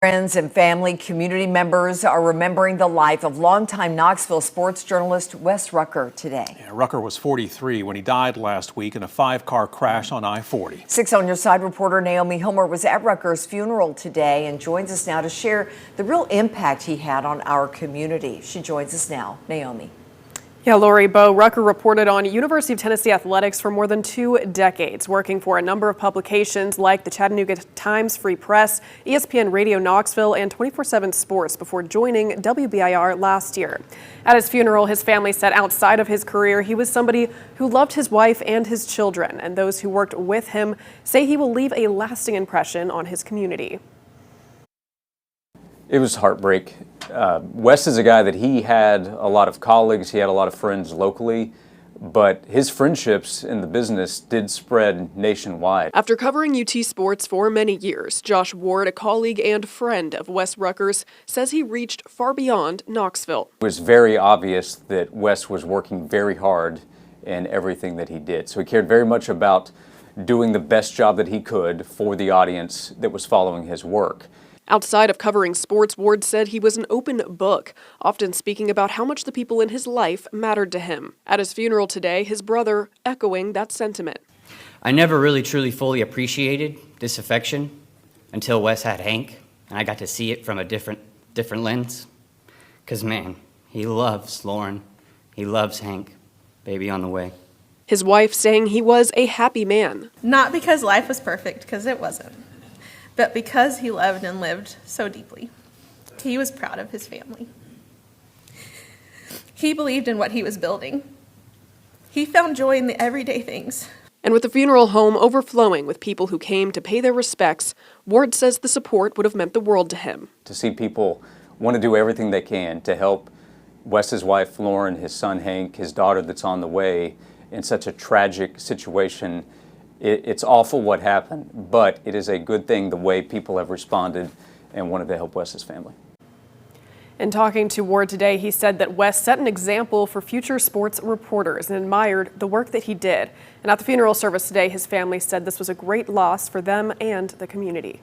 Friends and family, community members are remembering the life of longtime Knoxville sports journalist Wes Rucker today. Yeah, Rucker was 43 when he died last week in a 5-car crash on I-40. 6 on Your Side reporter Naomi Homer was at Rucker's funeral today and joins us now to share the real impact he had on our community. She joins us now. Naomi. Yeah, Lori, Bo, Rucker reported on University of Tennessee athletics for more than 2 decades, working for a number of publications like the Chattanooga Times Free Press, ESPN Radio Knoxville, and 24/7 Sports before joining WBIR last year. At his funeral, his family said outside of his career, he was somebody who loved his wife and his children, and those who worked with him say he will leave a lasting impression on his community. It was heartbreak. Wes is a guy that he had a lot of colleagues, he had a lot of friends locally, but his friendships in the business did spread nationwide. After covering UT sports for many years, Josh Ward, a colleague and friend of Wes Rucker's, says he reached far beyond Knoxville. It was very obvious that Wes was working very hard in everything that he did. So he cared very much about doing the best job that he could for the audience that was following his work. Outside of covering sports, Ward said he was an open book, often speaking about how much the people in his life mattered to him. At his funeral today, his brother echoing that sentiment. I never really truly fully appreciated this affection until Wes had Hank, and I got to see it from a different lens. 'Cause man, he loves Lauren. He loves Hank. Baby on the way. His wife saying he was a happy man. Not because life was perfect, because it wasn't, but because he loved and lived so deeply. He was proud of his family. He believed in what he was building. He found joy in the everyday things. And with the funeral home overflowing with people who came to pay their respects, Ward says the support would have meant the world to him. To see people want to do everything they can to help Wes's wife Lauren, his son Hank, his daughter that's on the way in such a tragic situation. It's awful what happened, but it is a good thing the way people have responded and wanted to help Wes's family. In talking to Ward today, he said that Wes set an example for future sports reporters and admired the work that he did. And at the funeral service today, his family said this was a great loss for them and the community.